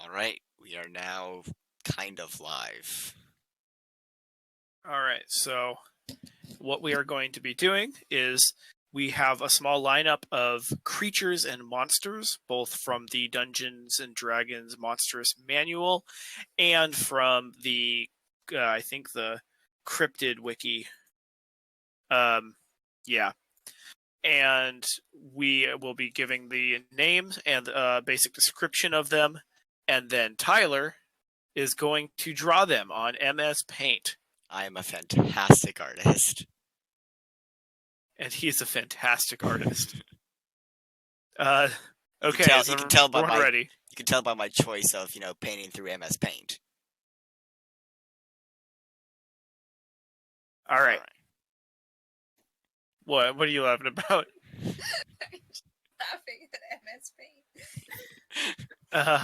All right, we are now kind of live. All right, so what we are going to be doing is we have a small lineup of creatures and monsters, both from the Dungeons and Dragons Monstrous Manual and from the, I think, the Cryptid Wiki. Yeah. And we will be giving the names and basic description of them, and then Tyler is going to draw them on MS Paint. I am a fantastic artist. And he's a fantastic artist. You Okay, can so tell by everyone ready? You can tell by my choice of painting through MS Paint. All right. What are you laughing about? Laughing at MS Paint.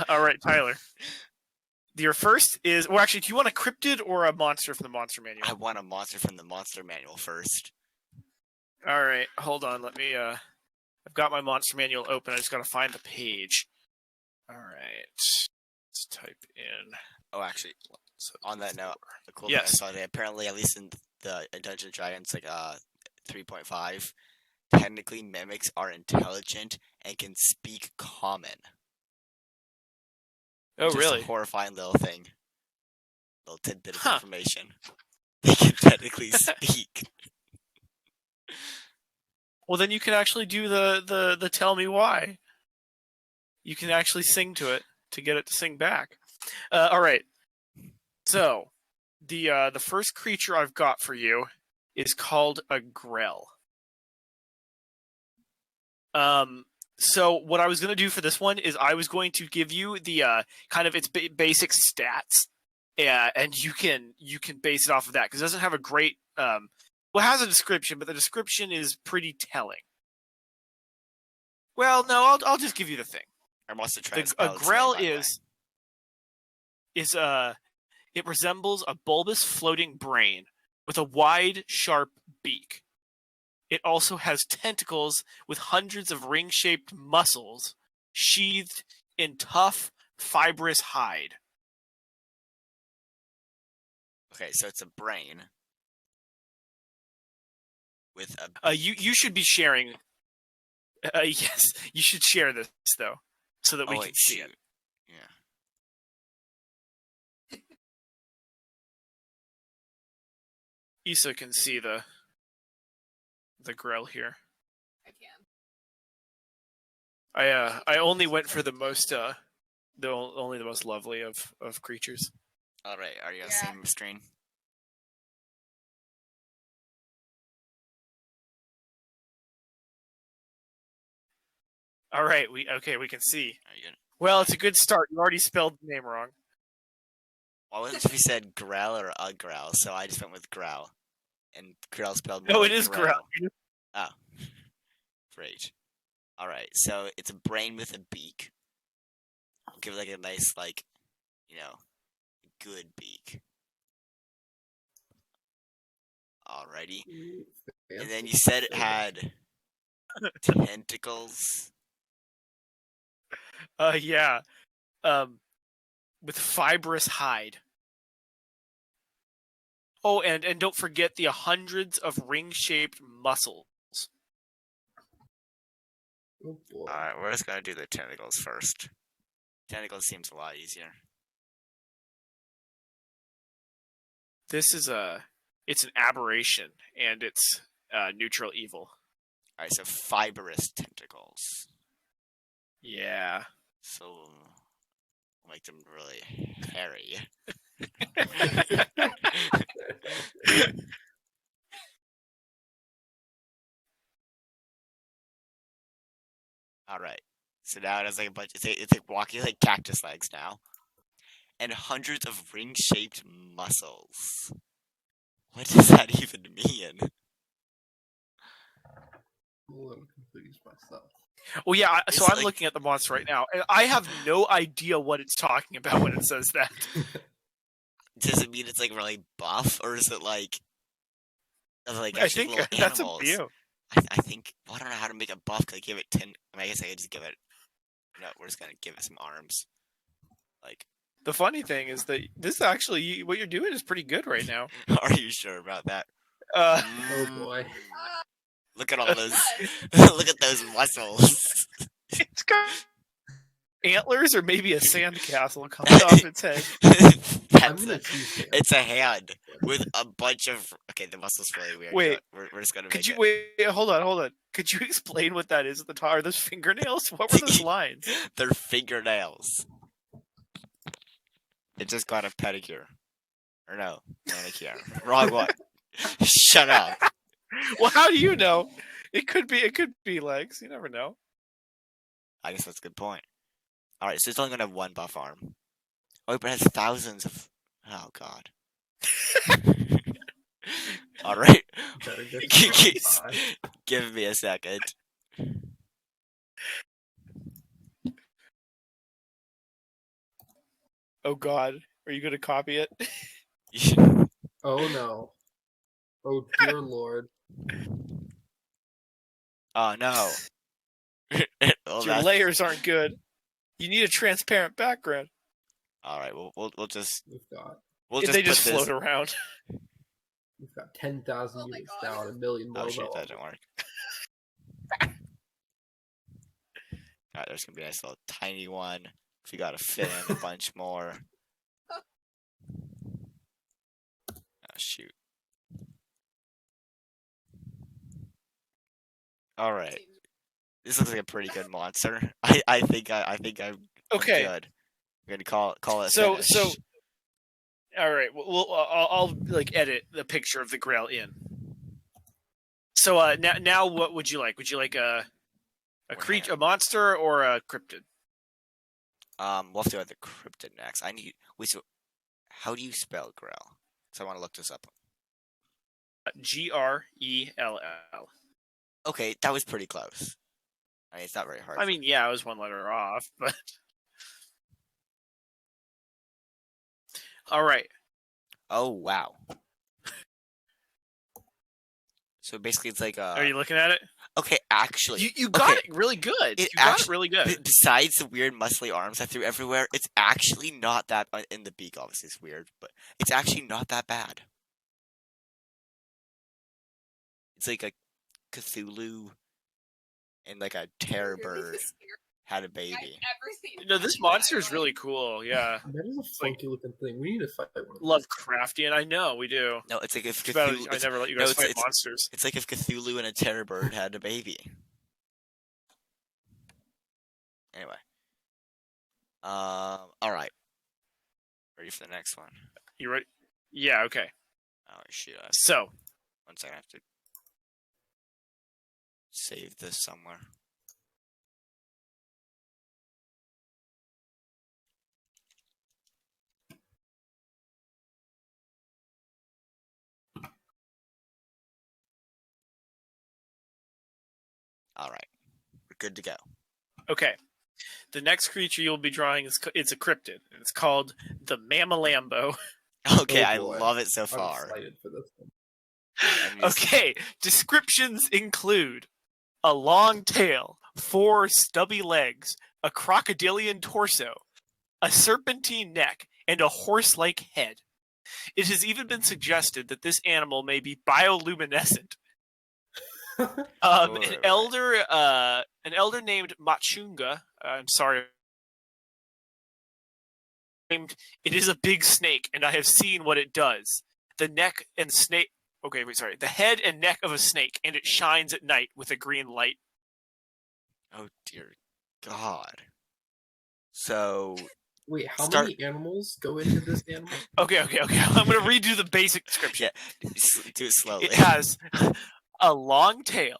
All right, Tyler. Your first is, well, actually, do you want a cryptid or a monster from the Monster Manual? I want a monster from the Monster Manual first. All right, hold on. Let me. I've got my Monster Manual open. I just got to find the page. All right, let's type in. Oh, actually, on that note, the cool Yes. thing I saw today, apparently, at least in the Dungeons & Dragons, 3.5, technically mimics are intelligent and can speak common. Oh, Just really? a horrifying little thing. Little tidbit of information. They can technically speak. Well, then you can actually do the tell me why. You can actually sing to it to get it to sing back. All right. So, the first creature I've got for you is called a Grell. So what I was going to do for this one is I was going to give you the kind of its basic stats, and you can base it off of that, because it doesn't have a great well, it has a description, but the description is pretty telling. Well, no, I'll just give you the thing. I must have tried A Grell it resembles a bulbous floating brain with a wide, sharp beak. It also has tentacles with hundreds of ring-shaped muscles sheathed in tough, fibrous hide. Okay, so it's a brain with a. You should be sharing. Yes, you should share this though, so that we can see it. Yeah. Issa can see the Grell here. I can. I only went for the most only the most lovely of creatures. All right, are you on the same screen? All right, we can see. Are you? Well, it's a good start. You already spelled the name wrong. Well, what if we said Grell or a Grell? So I just went with Grell, and Grell spelled. No, it is Grell. Oh, great. All right, so it's a brain with a beak. I'll give it a nice, good beak. Alrighty. And then you said it had tentacles. Yeah. With fibrous hide. Oh, and don't forget the hundreds of ring-shaped muscles. Oh, alright, we're just gonna do the tentacles first. Tentacles seems a lot easier. This is it's an aberration, and it's neutral evil. Alright, so fibrous tentacles. Yeah. So make them really hairy. Alright. So now it has a bunch. It's walking like cactus legs now. And hundreds of ring-shaped muscles. What does that even mean? Well, I'm confused myself. Well, yeah, so I'm looking at the monster right now, and I have no idea what it's talking about when it says that. Does it mean it's really buff, or is it I think little that's animals? a view. I think, I don't know how to make it buff. Could I give it 10? I guess I could just give it. No, we're just gonna give it some arms. Like, The funny thing is that this actually, what you're doing is pretty good right now. are you sure about that? Oh boy. Look at all those. Look at those muscles. It's got antlers or maybe a sandcastle coming off its head. I'm That's gonna choose him. it's a hand with a bunch of. Okay, the muscle's really weird. Wait, we're just gonna Could make you it. wait? Hold on. Could you explain what that is at the top? Are those fingernails? What were those lines? They're fingernails. It just got a pedicure. Or no, manicure. Wrong one. Shut up. Well, how do you know? It could be legs. You never know. I guess that's a good point. Alright, so it's only gonna have one buff arm. Oh, but it has thousands of. Oh god. Alright, Better get G- some five. give me a second. Oh God, are you gonna copy it? Oh no. Oh dear lord. Oh no. Well, Your layers aren't good. You need a transparent background. Alright, we'll just We've got They put just this. float around. 10,000 Oh my units God. down, 1,000,000 more. Oh shit, below. that didn't work. Alright, there's gonna be a nice little tiny one. If you gotta fit in a bunch more. Oh shoot. Alright. This looks like a pretty good monster. I think I'm Okay, good. I'm gonna call it. so finish. all right. I'll like edit the picture of the Grail in. So now what would you like? Would you like a creature, a monster, or a cryptid? We'll have to have the cryptid next. Wait, so how do you spell Grell? So I want to look this up. Grell. Okay, that was pretty close. I mean, it's not very hard. I mean, yeah, I was one letter off, but all right. Oh wow. So basically, it's like Are you looking at it? Okay, actually, You got okay. it really good. It You got it actu- really good. Besides the weird muscly arms I threw everywhere, it's actually not that. In the beak, obviously, it's weird, but it's actually not that bad. It's like a Cthulhu and like a terror bird had a baby. No, this monster is really cool. Yeah, That is a funky looking thing. We need to fight one of those. Lovecraftian. I know we do. No, it's like if Too bad Cthulhu. I never let you no, guys it's- fight monsters. It's like if Cthulhu and a terror bird had a baby. Anyway. All right. Ready for the next one? You ready? Yeah. Okay. Oh shoot! So One second, I have to save this somewhere. All right, we're good to go. okay, the next creature you'll be drawing it's a cryptid. And it's called the Mammalambo. Okay, Oh, I boy. love it so I'm far. excited for this one. I'm just- Okay, descriptions include a long tail, 4 stubby legs, a crocodilian torso, a serpentine neck, and a horse-like head. It has even been suggested that this animal may be bioluminescent. Wait. An elder named Machunga. I'm sorry. Named, it is a big snake, and I have seen what it does. The neck and snake. Okay, wait, sorry. The head and neck of a snake, and it shines at night with a green light. Oh dear God. So Wait, how Start- many animals go into this animal? Okay. I'm going to redo the basic description. do it slowly. It has a long tail,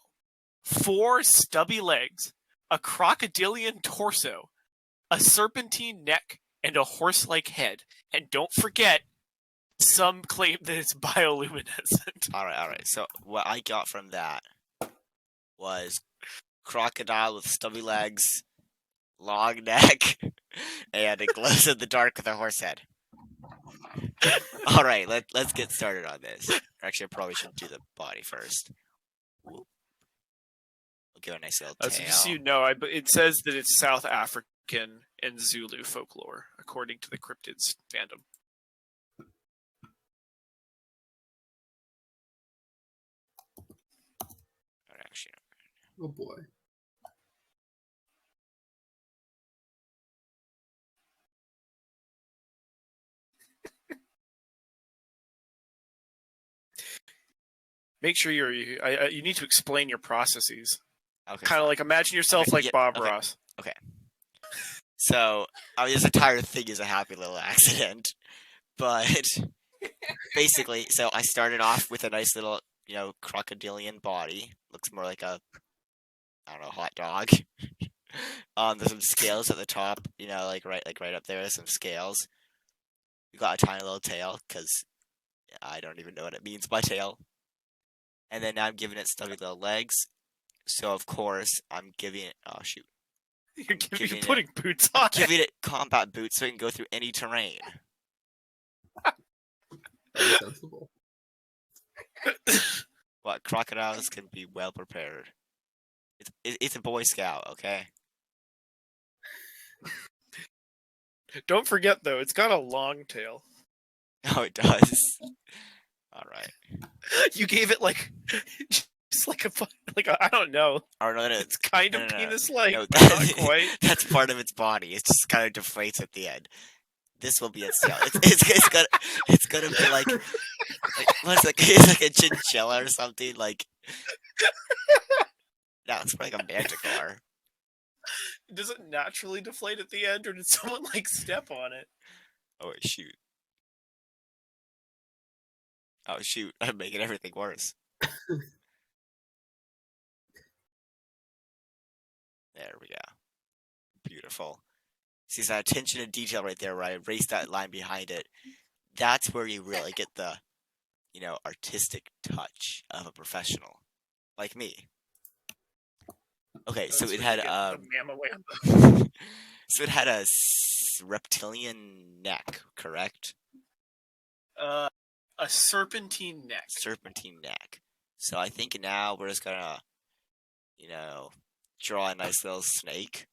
4 stubby legs, a crocodilian torso, a serpentine neck, and a horse-like head. And don't forget, some claim that it's bioluminescent. All right. So what I got from that was crocodile with stubby legs, long neck, and it glows in the dark with a horse head. All right, let's get started on this. Actually, I probably should do the body first. Whoop. We'll give it a nice little So tail. just so you know, it says that it's South African and Zulu folklore, according to the cryptids fandom. Actually, Oh boy. Make sure you need to explain your processes. okay. Kind of like imagine yourself Okay, like yeah, Bob okay. Ross. So, this entire thing is a happy little accident. But basically, so I started off with a nice little, crocodilian body. Looks more like a, I don't know, hot dog. There's some scales at the top, like right up there, there's some scales. We got a tiny little tail, because I don't even know what it means by tail. And then now I'm giving it stubby little legs. So, of course, I'm giving it, oh shoot. You're putting boots on it. Giving it combat boots so it can go through any terrain. Very sensible. What, crocodiles can be well prepared. It's a Boy Scout, okay? Don't forget though, it's got a long tail. Oh, it does. Alright. You gave it like just like a I don't know. Or no, It's kind of no. penis-like, No, but not quite. That's part of its body. It just kind of deflates at the end. This will be its tail. It's gonna be like what's like it's like a chinchilla or something like. No, it's like a manticore. Does it naturally deflate at the end, or did someone like step on it? Oh wait, shoot. Oh shoot! I'm making everything worse. There we go. Beautiful. See that attention to detail right there, where I erased that line behind it. That's where you really get the, artistic touch of a professional, like me. Okay, so That's it when had you get the mama wham. so it had a reptilian neck, correct? A serpentine neck. Serpentine neck. So I think now we're just gonna, draw a nice little snake.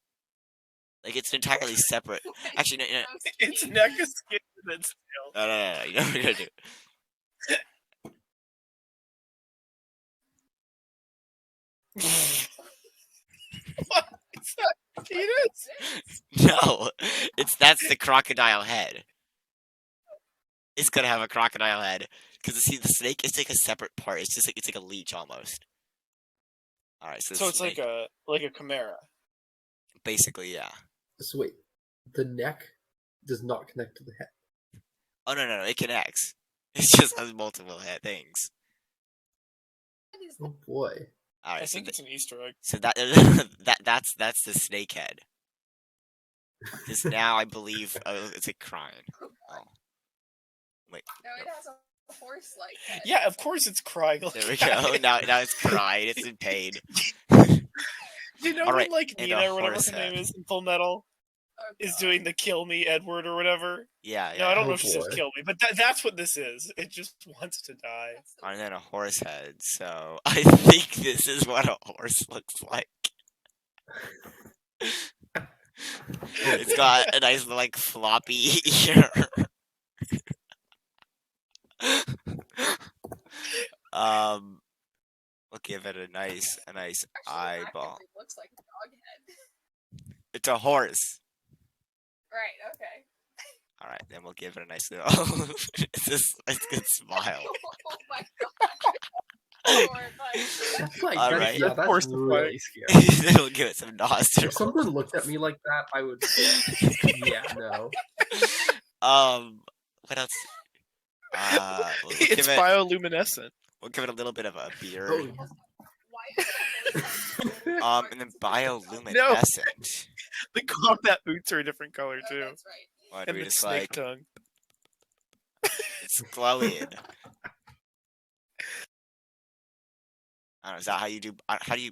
Like it's an entirely separate. Actually, no. Its neck is skin and its tail. No. You know what we're gonna do? What? It's not a penis? No, that's the crocodile head. It's gonna have a crocodile head because see the snake is like a separate part. It's like a leech almost. All right, so it's like a chimera. basically, yeah. So wait, the neck does not connect to the head. Oh no, it connects. It just has multiple head things. Oh boy. All right, I think it's an Easter egg. so that's the snake head. Because now I believe it's a crying. Oh. Wait. No, it has a horse-like head. Yeah, of course it's crying. Like There we that. go. Now it's crying. It's in pain. You know All right, when like and Nina a or whatever horse her name head. is in Full Metal Oh, is God. doing the "Kill Me, Edward" or whatever? Yeah. No, I don't Oh, know if she says boy. "kill me," but that's what this is. It just wants to die. That's the And then a horse head. So I think this is what a horse looks like. It's got a nice like floppy ear. We'll give it a nice Actually, eyeball. It looks like a dog head. It's a horse. Right, okay. All right, then we'll give it a nice little. It's this nice good smile. Oh my god. Horrifying. That's like All that's, right. yeah, Of that's course it's really scary. Then we'll give it some If nostrils. someone looked at me like that, I would. Yeah, no. What else? We'll It's give it. bioluminescent. We'll give it a little bit of a beard. Oh, Why is it a horse? And then bioluminescent. The combat boots are a different color Oh, too, that's right. What do and we the just snake like? tongue. It's glowing. I don't know. Is that how you do? How do you?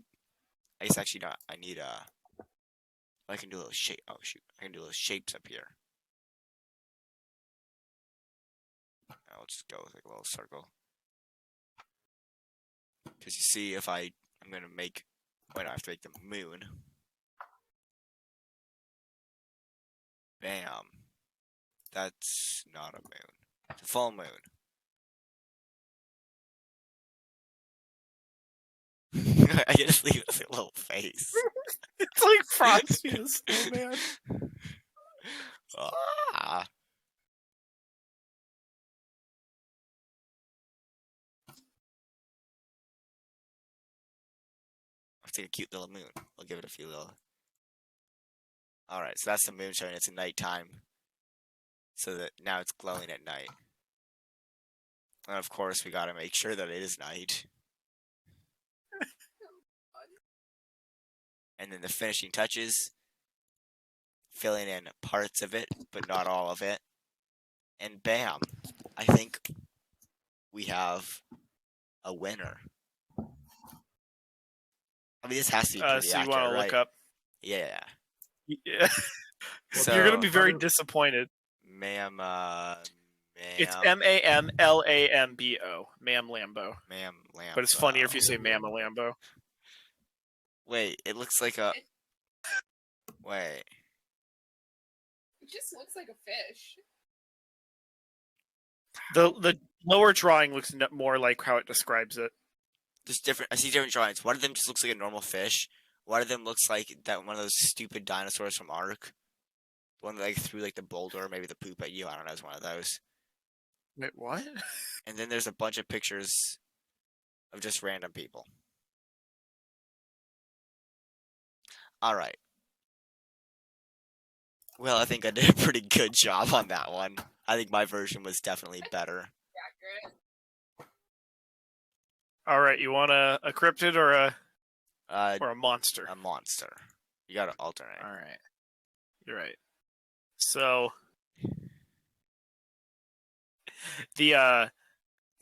I guess actually not. I need I can do a little shape. Oh shoot! I can do little shapes up here. I'll just go with like a little circle. Because you see, if I'm gonna make. Wait, I have to make the moon. Bam. That's not a moon. It's a full moon. I just leave this little face. It's like Frosty the Snowman. Ah. It's like a cute little moon. I'll give it a few little. Alright, so that's the moon showing it's nighttime. So that now it's glowing at night. And of course, we gotta make sure that it is night. And then the finishing touches, filling in parts of it, but not all of it. And bam, I think we have a winner. I mean, this has to be pretty So you accurate, want to right? look up? Yeah. Yeah. So You're gonna be very How- disappointed. ma'am, It's MAMLAMBO, Ma'am Lambo. ma'am, lamb. But it's funnier if you say Mama Lambo. Wait, it looks like a. Wait. It just looks like a fish. The lower drawing looks more like how it describes it. There's different. I see different drawings. One of them just looks like a normal fish. One of them looks like that one of those stupid dinosaurs from Ark. The one that like threw like the boulder, or maybe the poop at you. I don't know. It's one of those. Wait, what? And then there's a bunch of pictures of just random people. All right. Well, I think I did a pretty good job on that one. I think my version was definitely better. Accurate. All right, you want a cryptid or a monster? A monster. You gotta alternate. All right, you're right. So the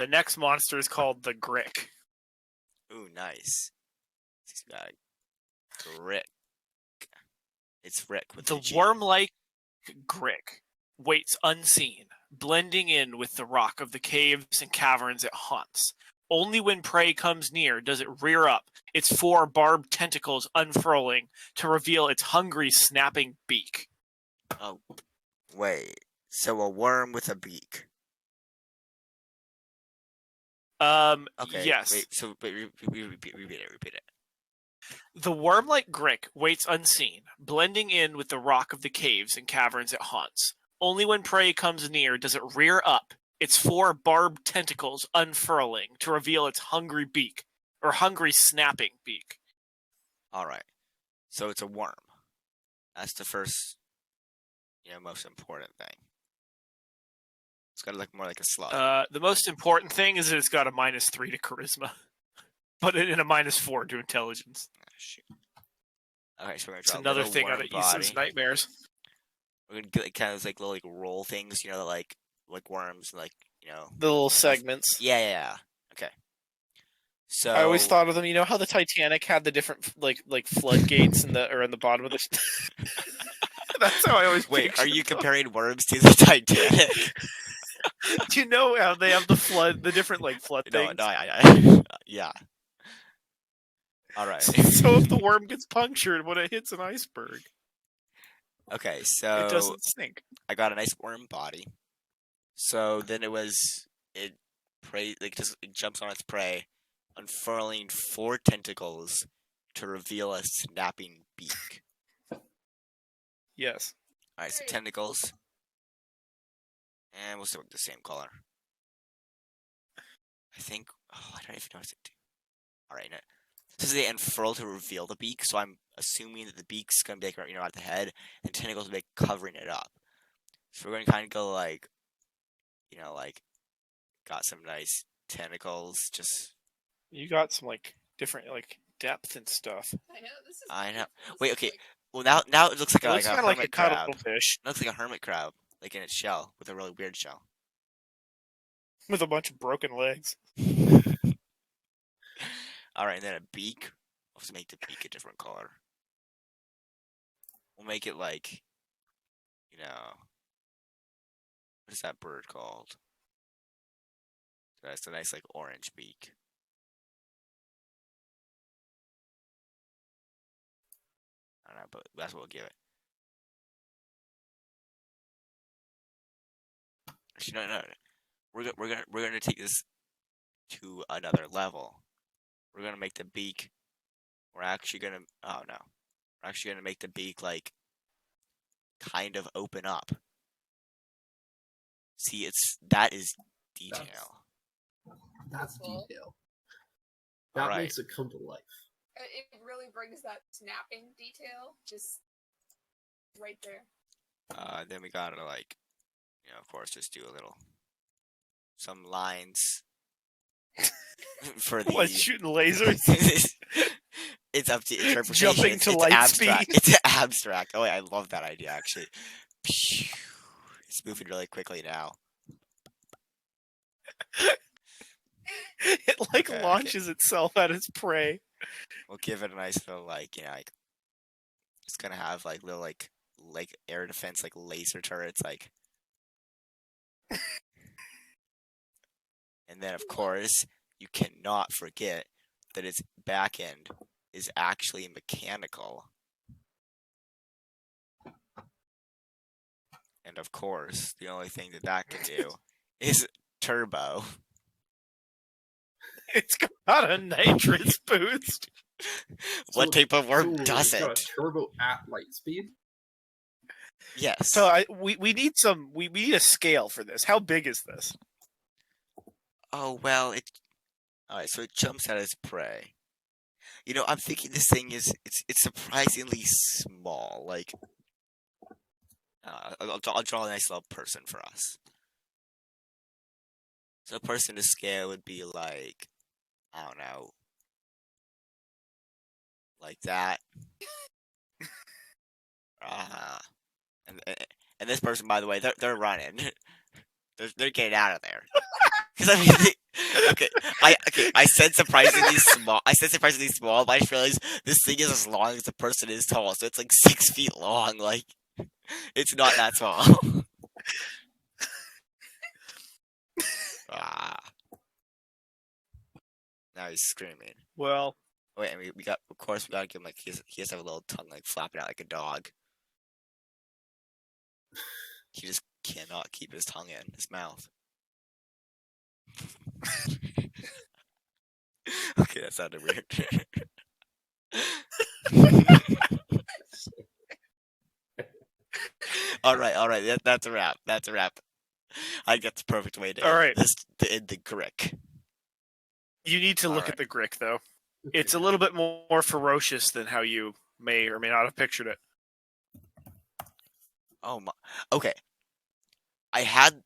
next monster is called the Grick. Ooh, nice. He's got Rick. It's Rick with The the G. worm-like Grick waits unseen, blending in with the rock of the caves and caverns it haunts. Only when prey comes near does it rear up, its 4 barbed tentacles unfurling to reveal its hungry, snapping beak. Oh, wait. So a worm with a beak. Okay. Yes. Wait. So repeat it. The worm-like Grick waits unseen, blending in with the rock of the caves and caverns it haunts. Only when prey comes near does it rear up, its 4 barbed tentacles unfurling to reveal its hungry beak, or hungry snapping beak. All right. So it's a worm. That's the first, most important thing. It's gotta look more like a slug. The most important thing is that it's got a -3 to charisma, but in a -4 to intelligence. Ah, shoot. Okay, so we're gonna It's draw a another little thing out worm of Issa's body. nightmares. We're gonna get like, kind of like little like roll things, that like worms, like The little segments. Yeah. Okay. So I always thought of them. You know how the Titanic had the different like floodgates in the bottom of the. That's how I always Wait, picture are you them. comparing worms to the Titanic? Do you know how they have the different like flood No, things? yeah. All right. So if the worm gets punctured when it hits an iceberg, Okay, so it doesn't sink. I got a nice worm body. So then it jumps on its prey, unfurling 4 tentacles to reveal a snapping beak. Yes. All right, so Great. tentacles, and we'll stick with the same color. I think. Oh, I don't even notice it. All right, now, this is they unfurl to reveal the beak, so I'm assuming that the beak's gonna be like, at the head, and tentacles will be covering it up. So we're gonna kind of go like, got some nice tentacles. Just You got some like different like depth and stuff. I know this is. I know. this Wait, is, okay. like, Well, now it looks like It looks a kind of like a hermit crab. cuttlefish It looks like a hermit crab, like in its shell, with a really weird shell. with a bunch of broken legs. All right, and then a beak. We'll have to make the beak a different color. We'll make it like, what is that bird called? That's a nice like orange beak. I don't know, but that's what we'll give it. Actually, no. We're gonna take this to another level. We're gonna make the beak. We're actually gonna. Oh no. We're actually gonna make the beak like kind of open up. See, that is detail. That's Cool. detail. That Alright. makes it come to life. It really brings that snapping detail just right there. Then we gotta like, of course, just do some lines for the. What, shooting lasers? It's up to interpretation. Jumping it's, to it's light abstract. speed. It's abstract. Oh wait, I love that idea actually. It's moving really quickly now. It like Okay, launches itself at its prey. We'll give it a nice little like it's gonna have like little like air defense like laser turrets like. And then of course you cannot forget that its back end is actually mechanical. And of course, the only thing that can do is turbo. It's got a nitrous boost. What So- type of worm so does it's got it? a turbo at light speed. Yes. So we need we need a scale for this. How big is this? Oh well, alright. So it jumps at its prey. I'm thinking this thing it's surprisingly small. Like, I'll draw a nice little person for us. So a person to scale would be like, I don't know, like that. And this person, by the way, they're running. They're getting out of there. Because I mean, I said surprisingly small. I said surprisingly small, but I just realized this thing is as long as the person is tall, so it's like 6 feet long. Like, it's not that small. Now he's screaming. Well, Wait, and we got, of course, we gotta give him like he has to have a little tongue like flapping out like a dog. He just cannot keep his tongue in his mouth. Okay, that sounded weird. all right. That's a wrap. That's a wrap. I get the perfect way to All end right. this to end the Grick. you need to look Alright. at the Grick though. It's a little bit more ferocious than how you may or may not have pictured it. Oh my. Okay. I had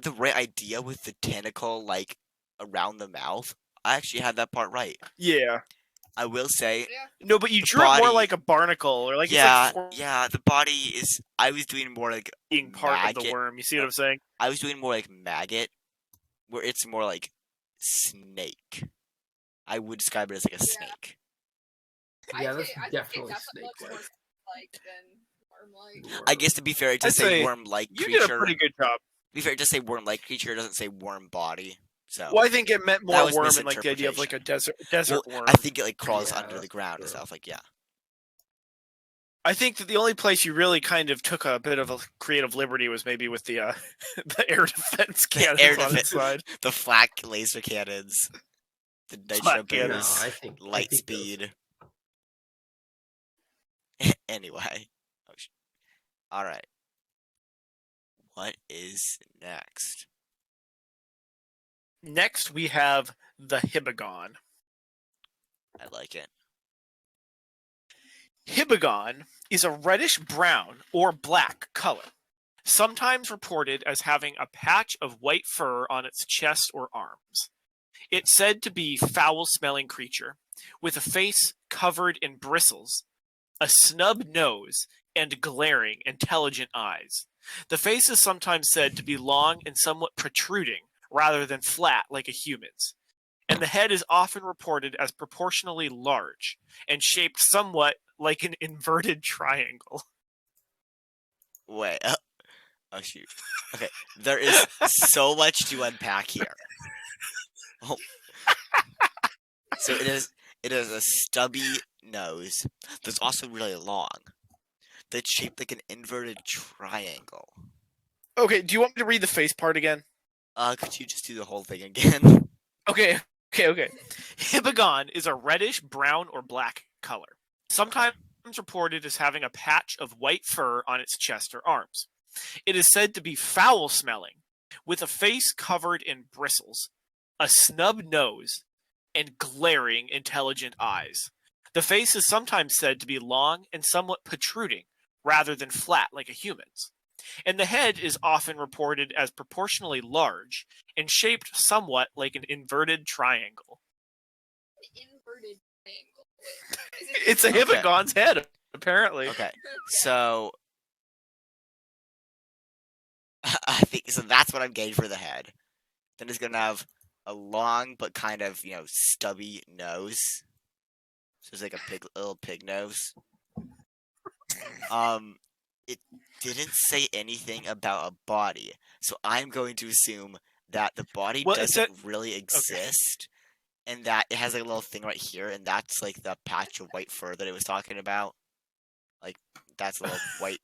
the right idea with the tentacle like around the mouth. I actually had that part right. Yeah. I will say, Yeah. No, but you drew it more body- like a barnacle, or like yeah, it's like yeah. The body is. I was doing more like being part of the maggot. worm. You see what I'm saying? I was doing more like maggot, where it's more like snake. I would describe it as like a Yeah. snake. Yeah, that's I think definitely it definitely looks more snake-like. like than worm-like. I guess to be fair, it does I'd say say worm-like You creature. did a pretty good job. To be fair, it does say worm-like creature. It doesn't say worm body. So Well, I think it meant That more was worm and like the idea of like a desert well, worm. I think it like crawls Yeah, under the that's ground and true. stuff. Like, yeah. I think that the only place you really kind of took a bit of a creative liberty was maybe with the the air defense cannons air on its defense- side. The flak laser cannons, the nitro Flak No, cannons. boost, I think light those- speed. Anyway, all right. What is next? Next, we have the Hibagon. I like it. Hibagon is a reddish brown or black color, sometimes reported as having a patch of white fur on its chest or arms. It's said to be a foul-smelling creature, with a face covered in bristles, a snub nose, and glaring, intelligent eyes. The face is sometimes said to be long and somewhat protruding, rather than flat like a human's. And the head is often reported as proportionally large, and shaped somewhat like an inverted triangle. Wait. Oh shoot. Okay, there is so much to unpack here. Oh. So it is a stubby nose that's also really long. That's shaped like an inverted triangle. Okay, do you want me to read the face part again? Could you just do the whole thing again? Okay. Hibagon is a reddish, brown, or black color, sometimes reported as having a patch of white fur on its chest or arms. It is said to be foul-smelling, with a face covered in bristles, a snub nose, and glaring, intelligent eyes. The face is sometimes said to be long and somewhat protruding, rather than flat like a human's. And the head is often reported as proportionally large and shaped somewhat like an inverted triangle. An inverted triangle. Is It's a Okay. Hibagon's head, apparently. Okay, so I think so. That's what I'm getting for the head. Then it's gonna have a long but kind of stubby nose. So it's like a little pig nose. It didn't say anything about a body, so I'm going to assume that the body Well, it doesn't said- really exist, and that it has like a little thing right here, and that's like the patch of white fur that it was talking about. Like that's a little white.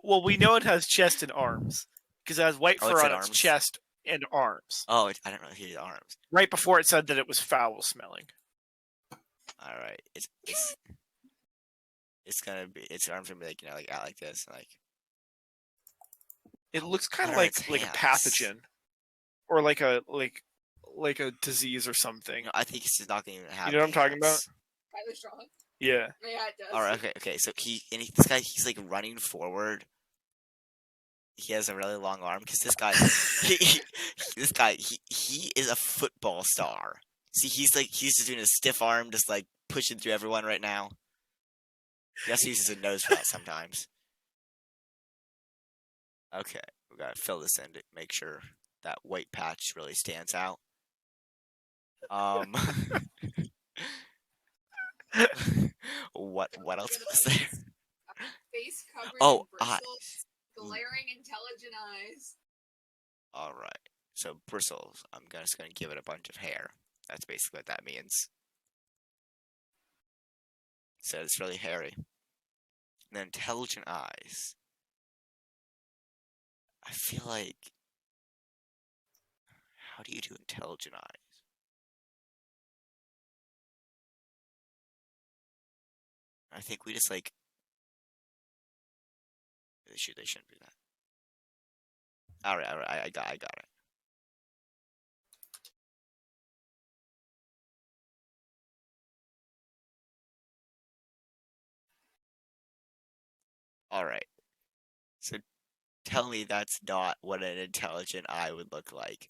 Well, we know it has chest and arms because it has white Oh, it fur said on its arms? chest and arms. Oh, I don't really hear the arms. Right before it said that it was foul smelling. All right, it's gonna be its arms gonna be like like out like this, like It looks kind of What are like its a hands? pathogen, or like a disease or something. I think it's just not gonna even have. know what I'm talking about? hands. Kyler Strong? Yeah. Yeah, it does. All right, okay. So this guy, he's like running forward. He has a really long arm because this guy, he is a football star. See, he's just doing a stiff arm, just like pushing through everyone right now. He also uses a nose for that sometimes. Okay, we gotta fill this in to make sure that white patch really stands out. What else was there? Face covered Oh, in bristles, eyes. glaring, intelligent eyes. All right. So bristles. I'm just gonna give it a bunch of hair. That's basically what that means. So it's really hairy. And then intelligent eyes. I feel like. How do you do intelligent eyes? I think we just like. They shouldn't do that. All right. I got it. All right. So tell me that's not what an intelligent eye would look like.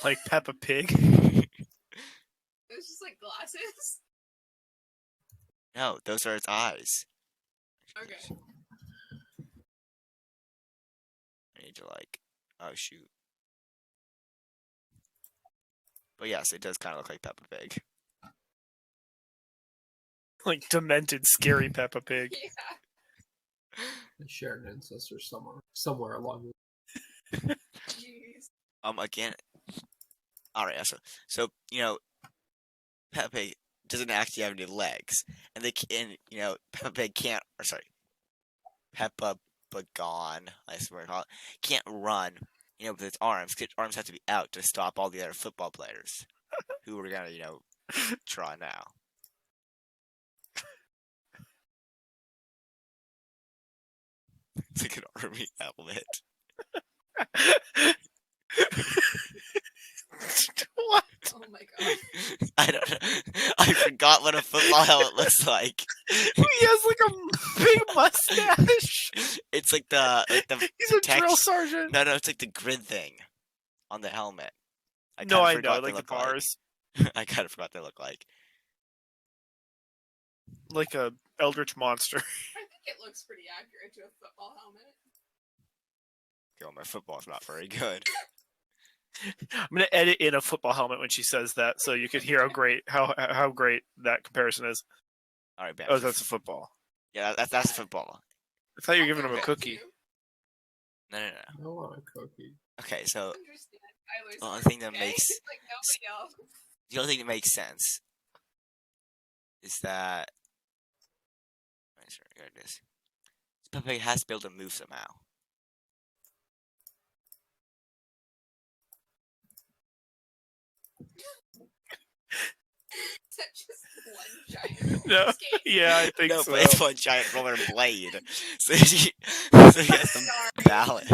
Like Peppa Pig. It was just like glasses. No, those are its eyes. Okay. I need to oh shoot. But yes, it does kind of look like Peppa Pig. Like demented, scary Peppa Pig. Yeah. They share an ancestor somewhere along the Jeez. Again. All right. So Peppa Pig doesn't actually have any legs, and Peppa Pig can't. Or sorry, Peppa Bagon, I swear to God, can't run. With its arms. 'Cause its arms have to be out to stop all the other football players, who we're gonna draw now. It's like an army helmet. What? Oh my god. I don't know. I forgot what a football helmet looks like. He has like a big mustache. It's like the He's a drill protection- sergeant. No, it's like the grid thing on the helmet. No, kinda I forgot know, what they like the look bars, I kind of forgot what they look like. like a eldritch monster. I think it looks pretty accurate to a football helmet. Okay, my football's not very good. I'm gonna edit in a football helmet when she says that, so you could hear how great that comparison is. All right, bam. Oh, that's a football. Yeah, that's a football. I thought you were I giving him a think cookie. too. No. I want a cookie. Okay, so Understand. Tyler's the only smart, thing that okay? makes like nobody else. the only thing that makes sense is that. Wait, sorry, here it is. Peppa Pig has to be able to move somehow. that just one giant No. roller skate? Yeah, I think No, so. but it's one giant roller blade. So he has some Sorry. balance.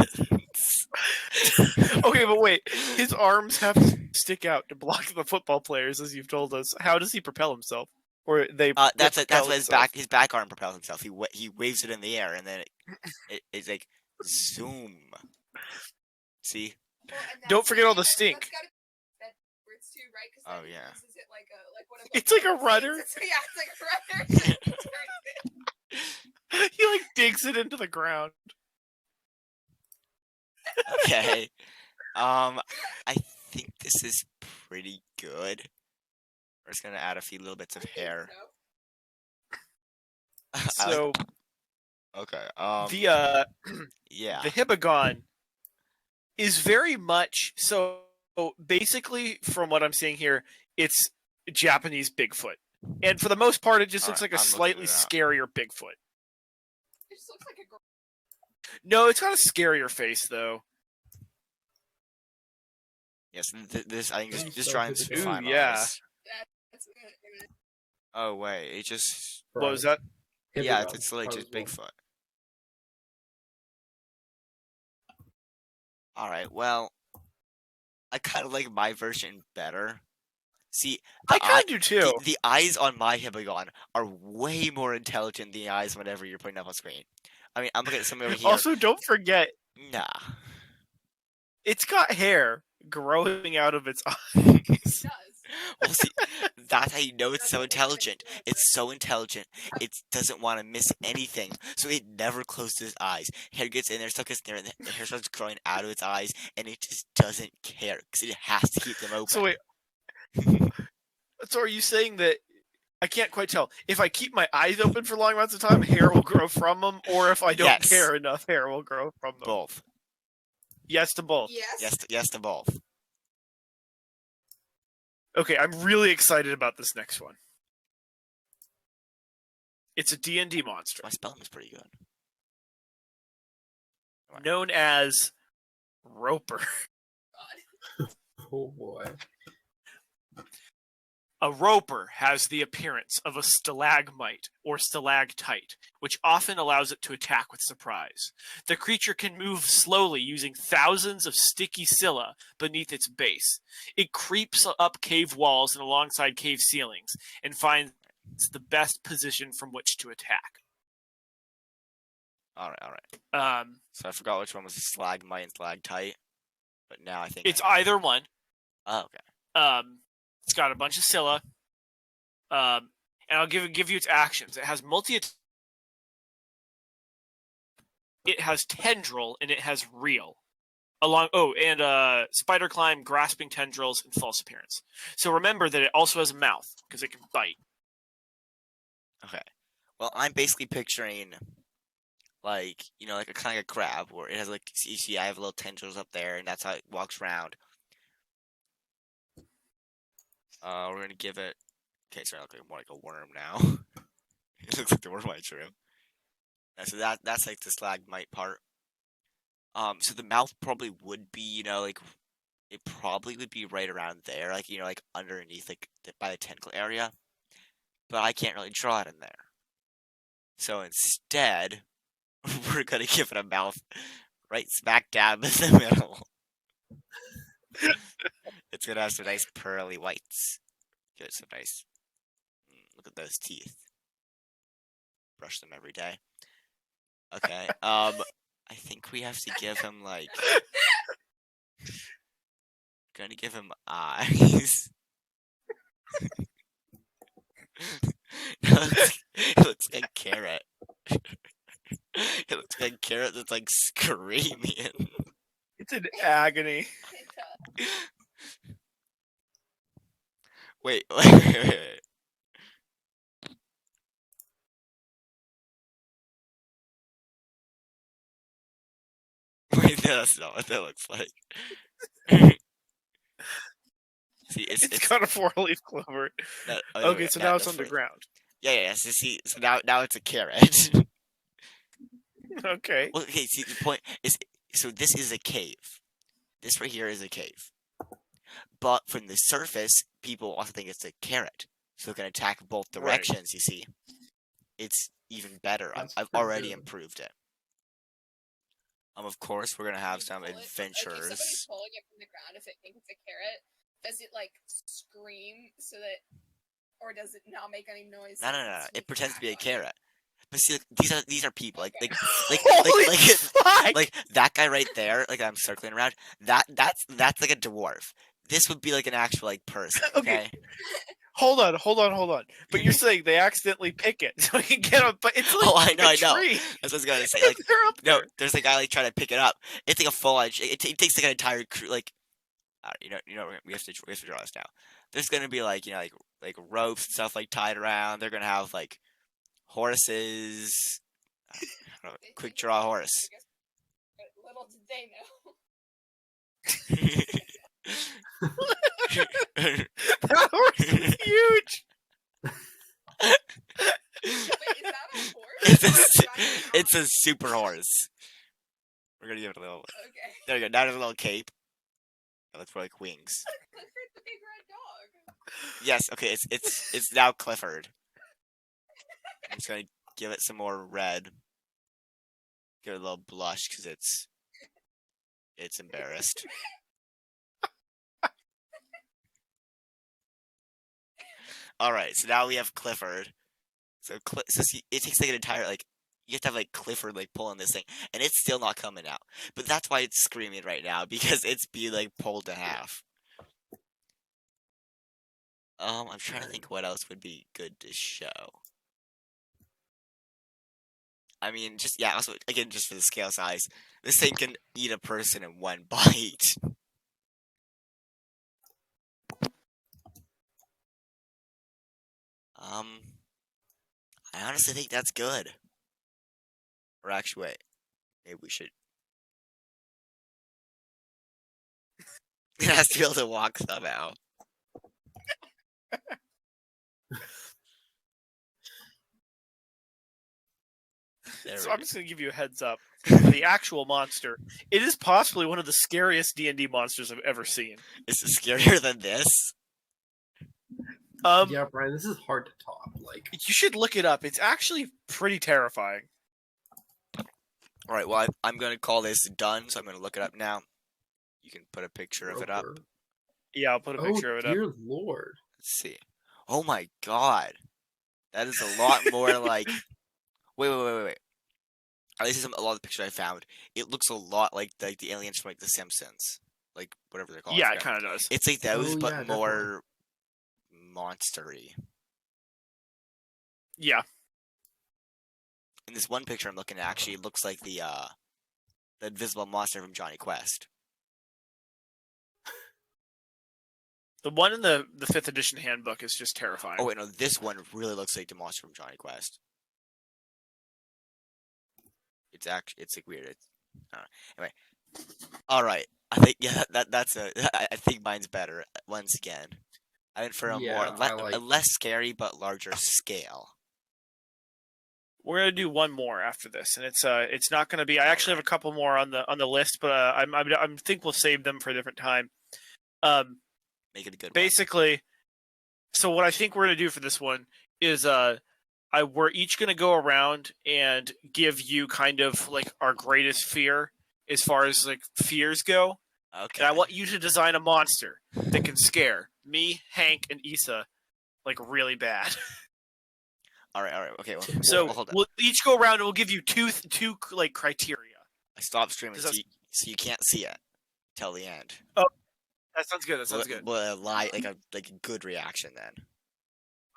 Okay, but wait. His arms have to stick out to block the football players, as you've told us. How does he propel himself? Or they That's propel what himself? his back arm propels himself. He waves it in the air, and then it's like zoom. See? Well, and Don't that's forget all the that's stink. gotta be that words too, right? Because Oh, yeah. uses it like one of It's like a rudder. Yeah, it's like a rudder. He like digs it into the ground. Okay. I think this is pretty good. We're just gonna add a few little bits of hair. So Okay. the Yeah. the Hibagon is very much so. Basically, from what I'm seeing here, it's Japanese Bigfoot, and for the most part, it just looks Alright, like a I'm looking slightly it up. scarier Bigfoot. It just looks like a girl. No, it's got a scarier face though. Yes. This I think Ooh, just so trying good. to Ooh, define yeah. eyes. That's good. Oh wait, it just What was that? yeah, Hibagon, it's like just as well. Bigfoot. All right. Well, I kind of like my version better. See, I kind of do too. the eyes on my Hibagon are way more intelligent than the eyes whenever you're putting up on screen. I mean, I'm looking at something over here. Also, don't forget, Nah. it's got hair growing out of its eyes. It does. Well, see, that's how you know it's so intelligent. It's so intelligent. It doesn't want to miss anything, so it never closes its eyes. Hair gets in there, stuff gets in there, and the hair starts growing out of its eyes, and it just doesn't care because it has to keep them open. So wait, so are you saying that I can't quite tell if I keep my eyes open for long amounts of time, hair will grow from them, or if I don't Yes. care enough, hair will grow from them? Both. Yes to both. Yes. Yes to both. Okay, I'm really excited about this next one. It's a D&D monster My spelling is pretty good. known as Roper. Oh boy. A roper has the appearance of a stalagmite or stalactite, which often allows it to attack with surprise. The creature can move slowly using thousands of sticky scylla beneath its base. It creeps up cave walls and alongside cave ceilings and finds the best position from which to attack. All right. Um, So I forgot which one was stalagmite and stalactite, but now I think it's I know. either one. Oh, okay. It's got a bunch of scylla. And I'll give you its actions. It has It has tendril and it has reel. Spider climb, grasping tendrils, and false appearance. So remember that it also has a mouth because it can bite. Okay. Well, I'm basically picturing, like, you know, like a kind of a crab where it has like, you see, I have little tendrils up there, and that's how it walks around. We're gonna give it. Okay, sorry, it looks more like a worm now. It looks like the worm might room. So that's like the stalagmite part. So the mouth probably would be, you know, like it probably would be right around there, like, you know, like underneath, like by the tentacle area. But I can't really draw it in there. So instead, we're gonna give it a mouth right smack dab in the middle. It's gonna have some nice pearly whites. Give it some nice. Look at those teeth. Brush them every day. Okay. I think we have to give him like. Gonna give him eyes. It looks like a carrot. It looks like a carrot that's like screaming. It's an agony. Wait. Wait, that's not what that looks like. See, It's it's got a 4-leaf clover. no, Okay, so now it's that's underground. Yeah. So see, so now it's a carrot. Okay. Well, okay. See, the point is, so this is a cave. This right here is a cave. But from the surface, people also think it's a carrot. so it can attack both Right. directions. You see, it's even better. That's I've pretty already good. improved it. Of course, we're gonna have You some pull it, like, if adventures. somebody's pulling it from the ground, if it thinks it's a carrot, does it like scream so that, or does it not make any noise? No, so no, it no, can no. It sneak pretends to be a attack on you? carrot. But see, like, these are people. Like Holy fuck! like that guy right there. Like I'm circling around. That's like a dwarf. This would be like an actual like person. Okay. Okay. Hold on. But you're saying they accidentally pick it so we can get up, but it's like Oh, I a know. tree. That's what I was gonna say. Like, They're up no, there. there's a guy like trying to pick it up. It's like a full edge. It takes like an entire crew. Like, we have to draw this now. There's gonna be like like ropes and stuff like tied around. They're gonna have like horses. I don't know, They quick think draw it's a horse. carrot, but little did they know. That horse is huge. Wait, is that a horse? It's a Or su- a giant it's a dog? super horse. We're gonna give it a little. Okay. There you go. Now there's a little cape. That looks more like wings. Clifford's the big red dog. Yes. Okay. It's now Clifford. I'm just gonna give it some more red. Give it a little blush because it's embarrassed. All right. So now we have Clifford. So see, it takes like an entire like you have to have like Clifford like pulling this thing, and it's still not coming out. But that's why it's screaming right now because it's being like pulled to half. I'm trying to think what else would be good to show. I mean, just yeah. Also, again, just for the scale size, this thing can eat a person in one bite. I honestly think that's good. Or actually, wait, maybe we should. It has to be able to walk somehow. There So we I'm just gonna give you a heads up. The actual monster, it is possibly one of the scariest D&D monsters I've ever seen. Is it scarier than this? Yeah, Brian, this is hard to top. Like, You should look it up. It's actually pretty terrifying. All right. Well, I'm going to call this done, so I'm going to look it up now. You can put a picture of it up. Roper. Yeah, I'll put a picture Oh of it up. dear lord! Let's see. Oh my god, that is a lot more like. Wait. At least a lot of the pictures I found, it looks a lot like the aliens from like The Simpsons, like whatever they're called. I Yeah, it forgot. kind of does. It's like those, Oh, but yeah, more monstery. Yeah. In this one picture I'm looking at, actually, it looks like the invisible monster from Johnny Quest. The one in the 5th edition handbook is just terrifying. Oh wait, no, this one really looks like the monster from Johnny Quest. It's like weird. I don't know. Anyway, all right. I think that's I think mine's better once again. I went for a Yeah, a less scary but larger scale. We're gonna do one more after this, and it's not gonna be. I actually have a couple more on the list, but I think we'll save them for a different time. Make it a good one. Basically, so what I think we're gonna do for this one is we're each gonna go around and give you kind of like our greatest fear as far as like fears go. Okay. And I want you to design a monster that can scare me, Hank, and Issa like really bad. All right. Okay. Well, So hold on. we'll each go around and we'll give you two like criteria. I stopped streaming, Does so that- you can't see it till the end. That sounds good. That sounds good. Will lie like a good reaction then.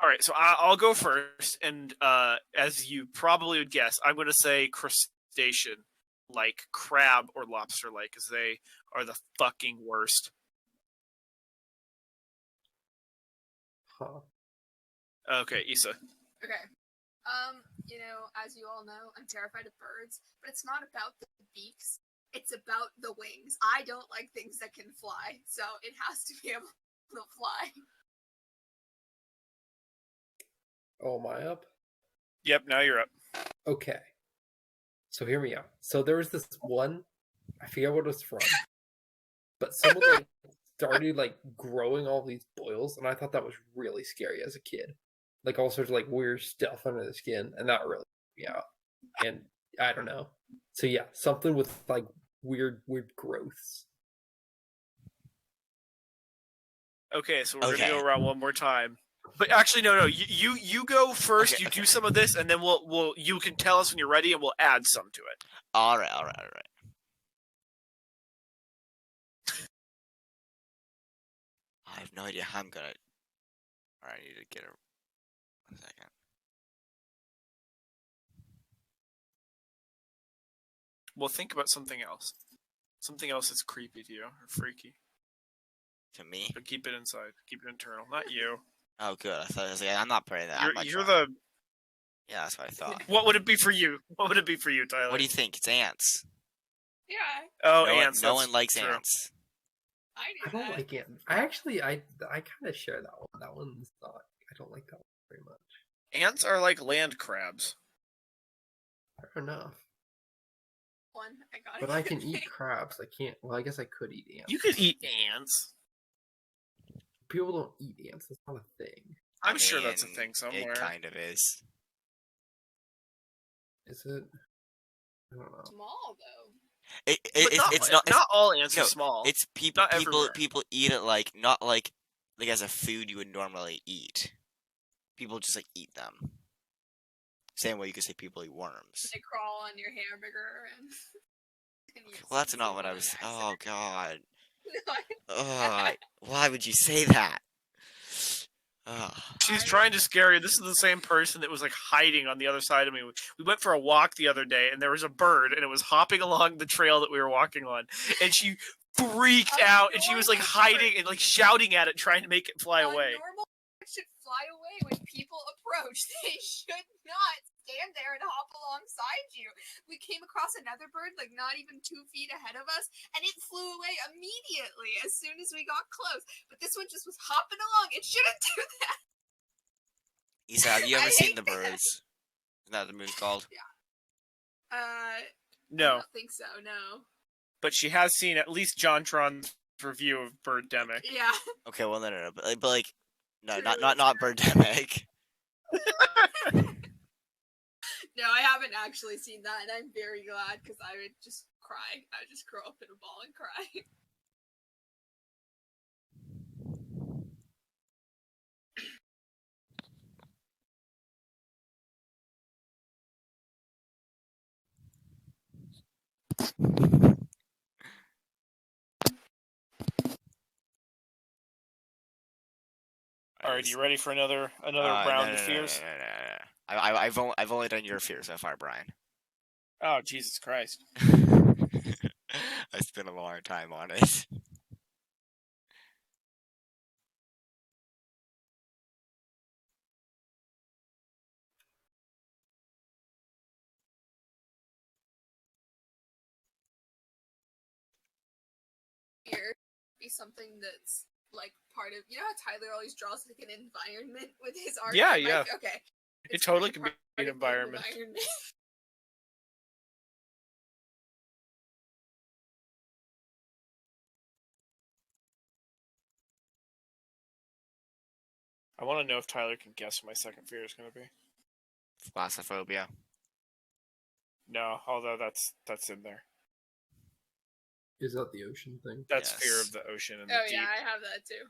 All right, so I'll go first, and as you probably would guess, I'm going to say crustacean, like crab or lobster-like, because they are the fucking worst. Huh. Okay, Issa. Okay. As you all know, I'm terrified of birds, but it's not about the beaks. It's about the wings. I don't like things that can fly, so it has to be able to fly. Oh, am I up? Yep, now you're up. Okay. So hear me out. So there was this one, I forget what it was from, but someone like started like growing all these boils, and I thought that was really scary as a kid. Like all sorts of like weird stuff under the skin, and that really freaked me out. And I don't know. So yeah, something with like weird growths. Okay, so we're Okay. gonna go around one more time. But actually, no. You go first. Okay, You okay. do some of this, and then we'll you can tell us when you're ready, and we'll add some to it. All right. I have no idea how I'm gonna. All right, I need to get a 1 second. We'll think about something else. Something else that's creepy to you or freaky. To me? But keep it inside. Keep it internal. Not you. Oh, good. I thought I was like, I'm not praying that. You're the. Yeah, that's what I thought. What would it be for you? What would it be for you, Tyler? What do you think? It's ants. Yeah, Oh, no ants. no that's one likes true. ants. I I do don't that. like it. I kind of share that one. That one's not. I don't like that one very much. Ants are like land crabs. Fair enough. One, I got But it. I can eat crabs. I can't. Well, I guess I could eat ants. You could eat ants. People don't eat ants. That's not a thing. I'm sure that's a mean, thing somewhere. It kind of is. Is it? I don't know. Small though. It, But it's not. It's, not all ants no, are small. it's people. Not everywhere. People eat it like not like as a food you would normally eat. People just like eat them. Same way you could say people eat worms. They crawl on your hamburger and. and you Well, that's see not what I them was. on Oh accident. God. No, Ugh, why would you say that? Ugh. She's trying to scare you. This is the same person that was like hiding on the other side of me. We went for a walk the other day, and there was a bird, and it was hopping along the trail that we were walking on, and she freaked A out, and she was like normal hiding and like shouting at it, trying to make it fly A away. normal bird should fly away when people approach. They should not stand there and hop alongside you. We came across another bird, like not even 2 feet ahead of us, and it flew away immediately as soon as we got close. But this one just was hopping along. It shouldn't do that. Isa, have you I ever seen hate The that. Birds? Isn't that the movie called? I No, don't think so. No. but she has seen at least JonTron's review of Birdemic. Yeah. Okay, well, no. But like, no, not Birdemic. No, I haven't actually seen that, and I'm very glad because I would just cry. I would just curl up in a ball and cry. All right, you ready for another round of fears? No. I've only done your fear so far, Brian. Oh, Jesus Christ! I spent a long time on it. Fear be something that's like part of, you know how Tyler always draws like an environment with his art. Yeah, Like, yeah. okay. It It's totally really can be part an of the environment. I want to know if Tyler can guess what my second fear is going to be. Thalassophobia. No, although that's in there. Is that the ocean thing? That's fear Yes. of the ocean and Oh the yeah, deep. I have that too.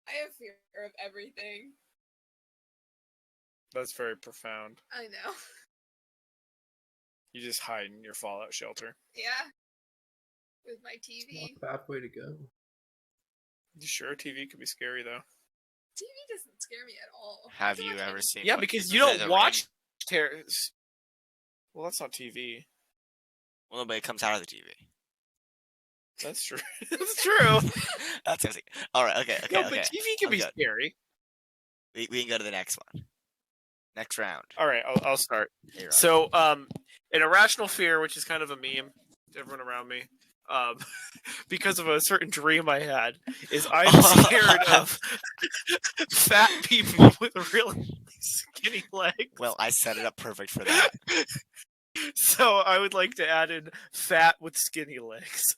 I have fear of everything. That's very profound. I know. You just hide in your fallout shelter. Yeah. With my Not TV. a bad way to go. You sure TV could be scary though? TV doesn't scare me at all. Have I feel you like ever I'm- seen? Yeah, because you Was it don't The watch Ring? terrors. Well, that's not TV. Well, but it comes out of the TV. That's true. That's true. That's crazy. All right. Okay. No, Okay. but TV can I'm be good. scary. We can go to the next one. Next round. All right, I'll start. You're up. So, an irrational fear, which is kind of a meme to everyone around me, because of a certain dream I had, is I'm scared of fat people with really skinny legs. Well, I set it up perfect for that. So I would like to add in fat with skinny legs.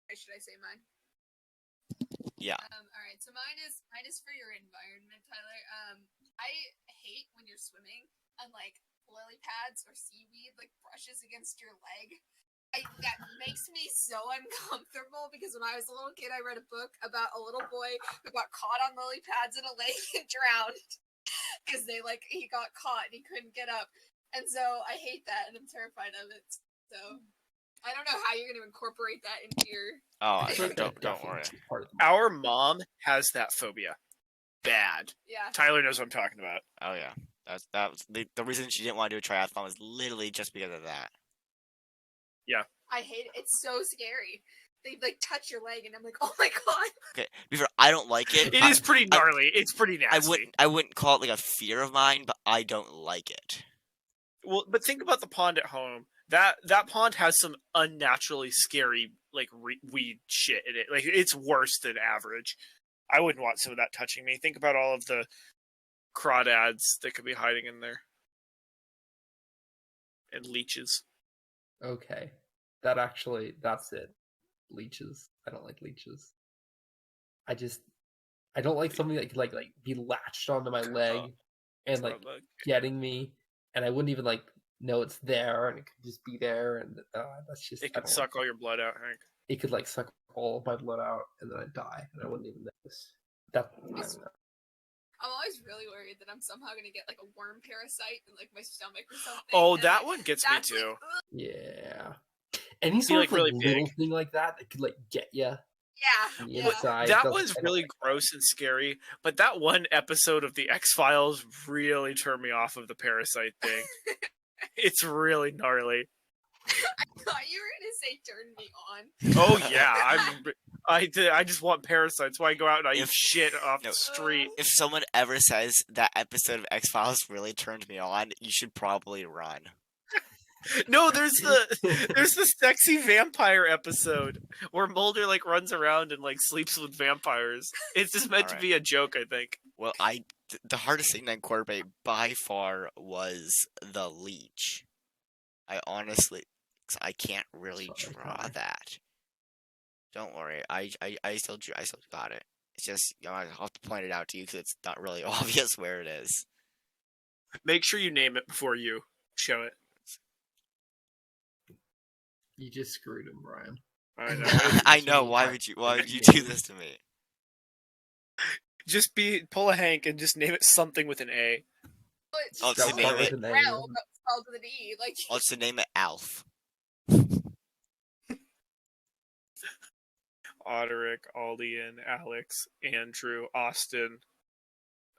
Or should I say mine? Yeah. All right. So mine is for your environment, Tyler. I hate when you're swimming and like lily pads or seaweed like brushes against your leg. That makes me so uncomfortable because when I was a little kid, I read a book about a little boy who got caught on lily pads in a lake and drowned because he got caught and he couldn't get up. And so I hate that and I'm terrified of it. So I don't know how you're going to incorporate that into your. Oh, I feel like don't worry. Part of the Our mom has that phobia. Bad. Yeah. Tyler knows what I'm talking about. Oh yeah, that was the reason she didn't want to do a triathlon was literally just because of that. I hate it. It's so scary. They like touch your leg, and I'm like, oh my god. Okay, before I don't like it. It is pretty gnarly. It's pretty nasty. I wouldn't call it like a fear of mine, but I don't like it. Well, but think about the pond at home. That pond has some unnaturally scary like weed shit in it. Like it's worse than average. I wouldn't want some of that touching me. Think about all of the crawdads that could be hiding in there, and leeches. Okay. That's it. Leeches. I don't like leeches. I don't like something that could like be latched onto my leg and like getting me, and I wouldn't even like know it's there, and it could just be there, and that's just. It could suck all your blood out, Hank. It could like suck all of my blood out, and then I'd die, and I wouldn't even notice. I don't know. I'm always really worried that I'm somehow gonna get like a worm parasite in like my stomach or something. Oh, and, that like, one gets me that's, too. Like, ugh. Yeah. Any sort like, of like, really little big. thing like that could like get you Yeah. on the Yeah. inside. That doesn't- one's I don't really like that. gross and scary, but that one episode of the X-Files really turned me off of the parasite thing. It's really gnarly. I thought you were gonna say turn me on. Oh yeah, I just want parasites. Why go out and I eat If- shit off no. the street? If someone ever says that episode of X Files really turned me on, you should probably run. No, there's the sexy vampire episode where Mulder like runs around and like sleeps with vampires. It's just meant to Alright. be a joke, I think. Well, the hardest thing to incorporate by far was the leech. I honestly, 'cause I can't really Sorry, draw Connor. that. Don't worry, I still got it. It's just I'll have to point it out to you because it's not really obvious where it is. Make sure you name it before you show it. You just screwed him, Brian. I know. I know. Why would you do this to me? Just pull a Hank and just name it something with an A. But Oh, just so name it- with an A, realm spelled with an E. Like Let's name it Alf. Oderick, Aldian, Alex, Andrew, Austin.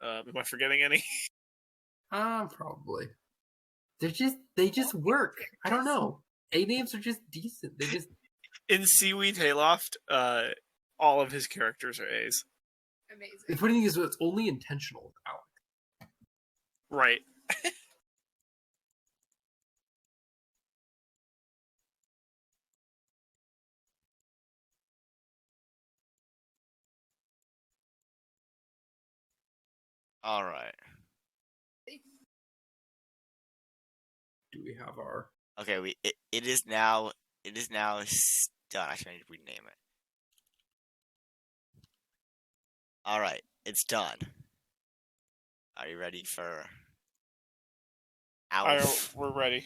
Am I forgetting any? Probably. They just work. I don't know. A names are just decent. They just In Seaweed Hayloft, all of his characters are A's. the amazing. funny thing is it's only intentional with Alec. Right. All right. Do we have our Okay. It is now done. Actually, I need to rename it. All right. It's done. Are you ready for Alf? We're ready.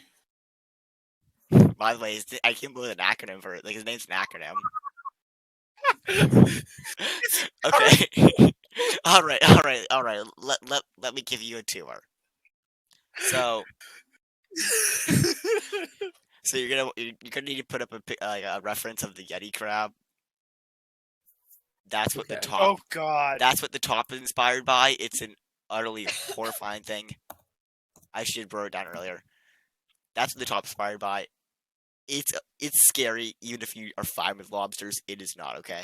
By the way, I can't believe an acronym for it. Like his name's an acronym. Okay. all right. Let me give you a tour. So you're gonna need to put up a reference of the Yeti crab. That's what the Okay. top. Oh God. That's what the top is inspired by. It's an utterly horrifying thing. I should have wrote it down earlier. That's what the top is inspired by. It's scary, even if you are fine with lobsters. It is not okay.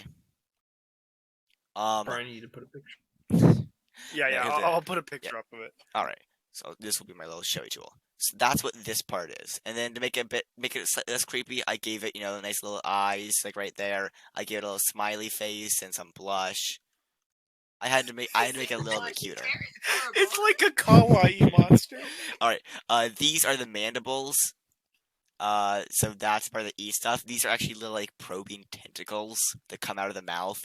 Brian, you need to put a picture. Yeah, Yeah, here's I'll put a picture up of it. All right. So this will be my little showy tool. So that's what this part is. And then to make it slightly less creepy, I gave it, nice little eyes, like right there. I gave it a little smiley face and some blush. I had to make it a little bit cuter. It's like a kawaii monster. These are the mandibles. So that's part of the E stuff. These are actually little like probing tentacles that come out of the mouth.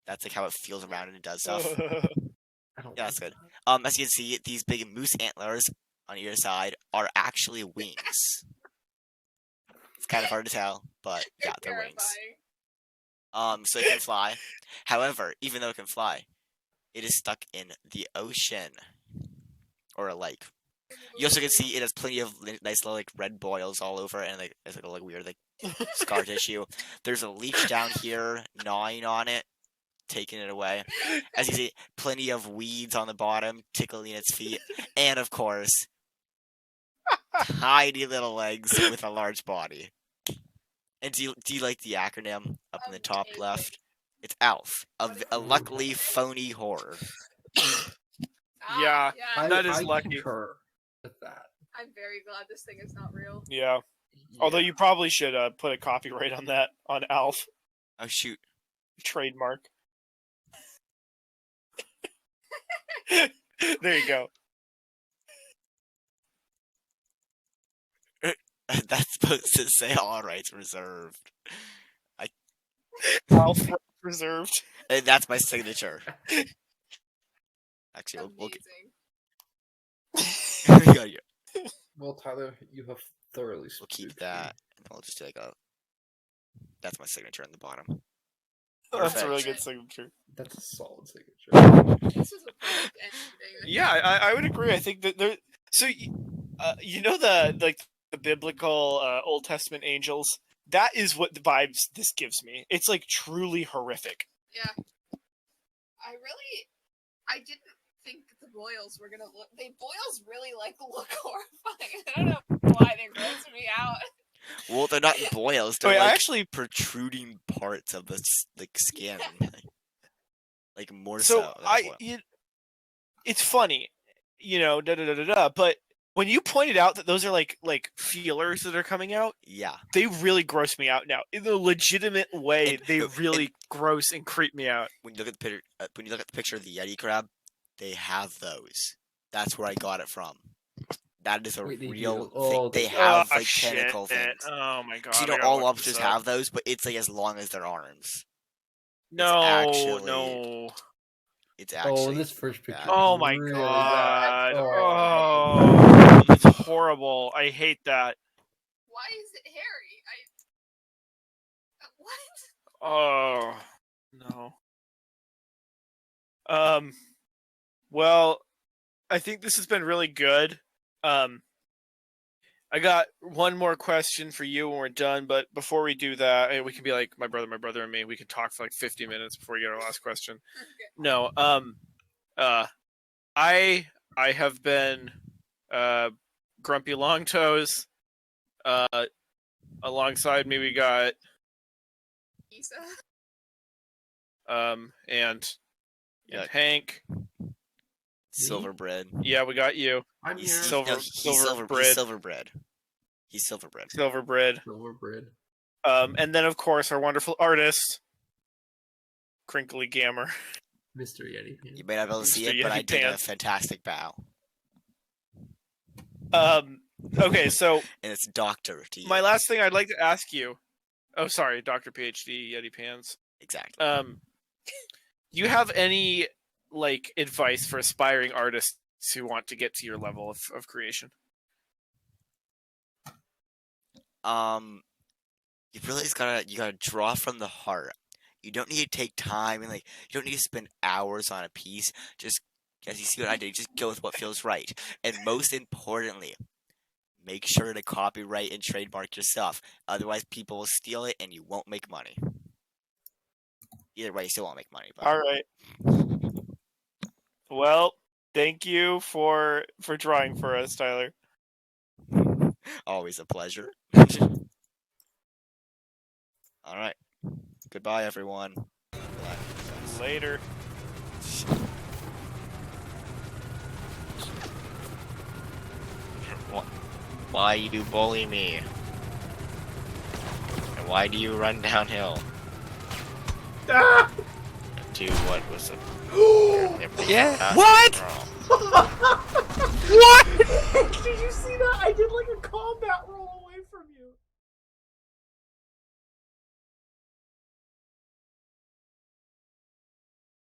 That's like how it feels around and it does stuff. I don't Yeah, that's like good. that. As you can see, these big moose antlers on either side are actually wings. It's kind of hard to tell, but yeah, they're wings. So it can fly. However, even though it can fly, it is stuck in the ocean or a lake. You also can see it has plenty of nice little like red boils all over it, and like it's like a like weird like scar tissue. There's a leech down here gnawing on it, taking it away. As you see, plenty of weeds on the bottom, tickling its feet, and of course, tiny little legs with a large body. And do you like the acronym up in the top left? It's ALF, a luckily phony horror. Yeah. That is I lucky. concur with that. I'm very glad this thing is not real. Yeah. Although you probably should put a copyright on that on Alf Oh shoot. trademark. There you go. That's supposed to say all rights reserved. Alf reserved. And that's my signature. Actually, we'll Amazing. yeah, Well, Tyler, you have thoroughly. we'll keep spooked that, me. and we'll just do like a. That's my signature on the bottom. That's a really Perfect. good signature. That's a solid signature. This is a perfect ending. Yeah, I would agree. I think that there. So, you know the biblical Old Testament angels. That is what the vibes this gives me. It's like truly horrific. Yeah. I didn't think the boils were gonna look. Boils really like look horrifying. I don't know why they gross me out. Well, they're not boils. They're Wait, like I actually. protruding parts of the like skin. Like more So so. than a boil. it's funny, but when you pointed out that those are like feelers that are coming out, Yeah. they really gross me out now. In a legitimate way, And- they and- really gross and creep me out. When you look at the picture, of the Yeti crab, they have those. That's where I got it from. That is a Wait, they real do? thing. Oh, They they- have Oh, like tentacle shit. things. Oh my god! So, I gotta all look lobsters this up. have those, but it's like as long as their arms. No, actually- no. It's actually. Oh, this first picture. bad. Oh is my really god! bad. Oh, it's horrible. I hate that. Why is it hairy? What? Oh no. Well, I think this has been really good. I got one more question for you when we're done, but before we do that, we can be like my brother, and me. We can talk for like 50 minutes before we get our last question. Okay. No, I have been Grumpy Longtoes. Alongside me, we got Isa. and Yeah. Hank. Silverbread. Yeah, we got you. I'm He's, here. Silver- he's Silverbread. Silverbread. He's Silverbread. Silverbread. Silverbread. And then of course our wonderful artist, Crinkly Gammer. Mr. Yeti. Yeah. You may not be able to see Mr. it, but I Yeti did a Pants. fantastic bow. Okay, so And it's Doctor to you. my last thing I'd like to ask you. Oh, sorry, Dr. PhD Yeti Pants. Exactly. You have any like advice for aspiring artists who want to get to your level of creation? You really just gotta draw from the heart. You don't need to take time and like you don't need to spend hours on a piece. Just as you see what I did, just go with what feels right. And most importantly, make sure to copyright and trademark your stuff. Otherwise, people will steal it and you won't make money. Either way, you still won't make money. But All right. Well, thank you for drawing for us, Tyler. always a pleasure. All right. Goodbye, everyone. Later. Why you bully me? And why do you run downhill? Ah! to what was a Yeah. fast What? roll. What? Did you see that? I did like a combat roll away from you.